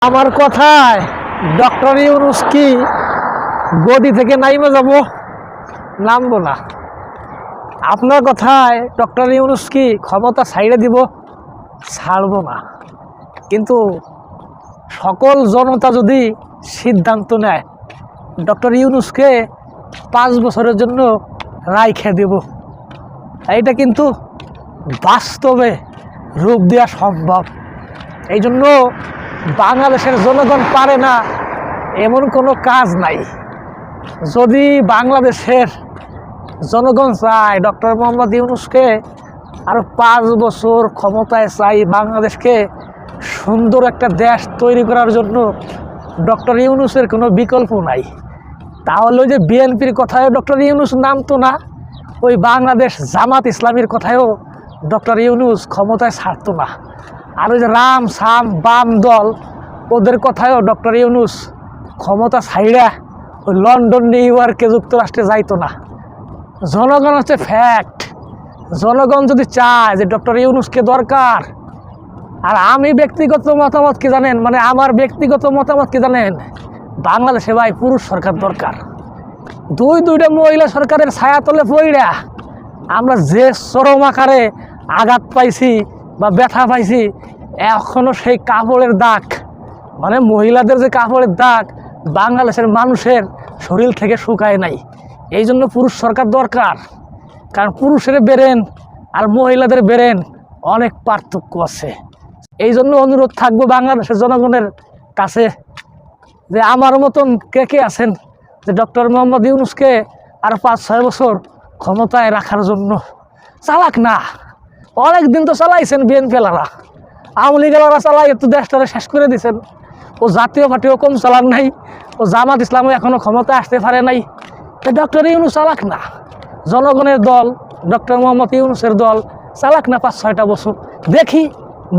আমার কথায় ডক্টর ইউনূস কি গদি থেকে নাইমে যাব? নামবো না। আপনার কথায় ডক্টর ইউনূস কি ক্ষমতা ছাইড়ে দিব? ছাড়বো না। কিন্তু সকল জনতা যদি সিদ্ধান্ত নেয় ডক্টর ইউনূসকে 5 বছরের জন্য রাইখে দেব, এইটা কিন্তু বাস্তবে রূপ দেওয়া সম্ভব। এই জন্য বাংলাদেশের জনগণ পারে না এমন কোনো কাজ নাই। যদি বাংলাদেশের জনগণ চায় ডক্টর মোহাম্মদ ইউনূসকে আরও 5 বছর ক্ষমতায় চাই, বাংলাদেশকে সুন্দর একটা দেশ তৈরি করার জন্য ডক্টর ইউনূসের কোনো বিকল্প নাই। তাহলে ওই যে বিএনপির কথায়ও ডক্টর ইউনূস নামতো না, ওই বাংলাদেশ জামাত ইসলামীর কথায়ও ডক্টর ইউনূস ক্ষমতায় ছাড়তো না, আর ওই যে রাম সাম বাম দল ওদের কথায়ও ডক্টর ইউনূস ক্ষমতা ছাইড়া ওই লন্ডন নিউ ইয়র্কে যুক্তরাষ্ট্রে যাইতো না। জনগণ হচ্ছে ফ্যাক্ট। জনগণ যদি চায় যে ডক্টর ইউনূসকে দরকার, আর আমি ব্যক্তিগত মতামত কি জানেন, মানে আমার ব্যক্তিগত মতামত কি জানেন, বাংলাদেশে ভাই পুরুষ সরকার দরকার। দুইটা মহিলা সরকারের ছায়া তলে পইড়া আমরা যে চরম আকারে আঘাত পাইছি বা ব্যথা পাইছি, এখনও সেই কাপড়ের দাগ, মানে মহিলাদের যে কাপড়ের দাগ বাংলাদেশের মানুষের শরীর থেকে শুকায় নাই। এই জন্য পুরুষ সরকার দরকার, কারণ পুরুষের ব্রেন আর মহিলাদের ব্রেন অনেক পার্থক্য আছে। এই জন্য অনুরোধ থাকবো বাংলাদেশের জনগণের কাছে যে আমার মতন কে কে আছেন যে ডক্টর মোহাম্মদ ইউনূসকে আর 5-6 বছর ক্ষমতায় রাখার জন্য চালাক না। অনেক দিন তো চালাইছেন বিএনপিওয়ালারা, আওয়ামী লীগওয়ালারা চালাই একটু দেশটারে শেষ করে দিয়েছেন। ও জাতীয় পার্টিও কম চালান নাই, ও জামাত ইসলামও এখনও ক্ষমতায় আসতে পারে নাই। ডক্টর ইউনূস চালাক না, জনগণের দল ডক্টর মোহাম্মদ ইউনূসের দল চালাক না। 5-6টা বছর দেখি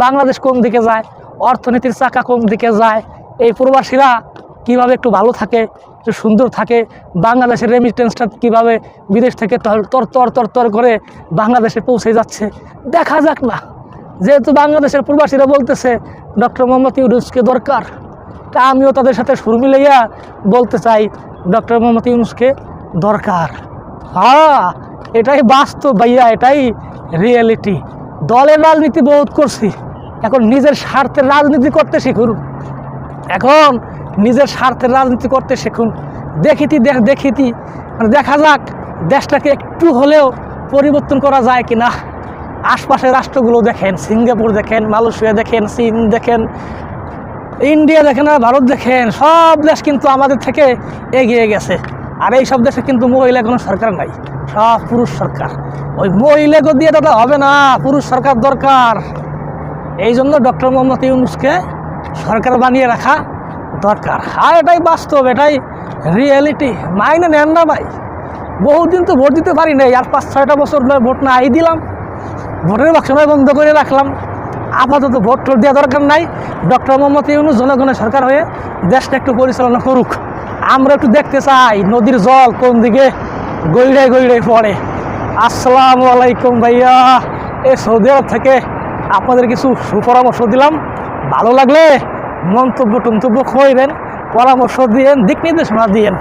বাংলাদেশ কোন দিকে যায়, অর্থনীতির চাকা কোন দিকে যায়, এই প্রবাসীরা কীভাবে একটু ভালো থাকে, একটু সুন্দর থাকে, বাংলাদেশের রেমিটেন্সটা কীভাবে বিদেশ থেকে তর করে বাংলাদেশে পৌঁছে যাচ্ছে দেখা যাক না। যেহেতু বাংলাদেশের প্রবাসীরা বলতেছে ডক্টর মোহাম্মদ ইউনূসকে দরকার, তা আমিও তাদের সাথে সুর মিলাইয়া বলতে চাই ডক্টর মোহাম্মদ ইউনূসকে দরকার। হ্যাঁ, এটাই বাস্তব ভাইয়া, এটাই রিয়েলিটি। দলের রাজনীতি বহুত করছি, এখন নিজের স্বার্থের রাজনীতি করতে শিখুন। এখন নিজের স্বার্থের রাজনীতি করতে শিখুন। দেখিতি মানে দেখা যাক দেশটাকে একটু হলেও পরিবর্তন করা যায় কি না। আশপাশের রাষ্ট্রগুলো দেখেন, সিঙ্গাপুর দেখেন, মালয়েশিয়া দেখেন, চীন দেখেন, ইন্ডিয়া দেখেন, আর ভারত দেখেন, সব দেশ কিন্তু আমাদের থেকে এগিয়ে গেছে। আর এই সব দেশে কিন্তু মহিলা কোনো সরকার নাই, সব পুরুষ সরকার। ওই মহিলাকে দিয়ে দাদা হবে না, পুরুষ সরকার দরকার। এই জন্য ডক্টর মোহাম্মদ ইউনূসকে সরকার বানিয়ে রাখা দরকার। আর এটাই বাস্তব, এটাই রিয়েলিটি, মাইনে নেন না ভাই। বহুদিন তো ভোট দিতে পারি নাই, আর 5-6টা বছর ভোট না দিলাম, ভোটের বাক্স বন্ধ করে রাখলাম। আপাতত ভোট দেওয়া দরকার নাই। ডক্টর মোহাম্মদ ইউনূস জনগণের সরকার হয়ে দেশটা একটু পরিচালনা করুক। আমরা একটু দেখতে চাই নদীর জল কোন দিকে গইড়ায় পড়ে। আসসালামু আলাইকুম ভাইয়া, এই সৌদি আরব থেকে আপনাদের কিছু সুপরামর্শ দিলাম। ভালো লাগলে মন্তব্য কইবেন, পরামর্শ দিয়েন, দিক নির্দেশনা দিয়েন।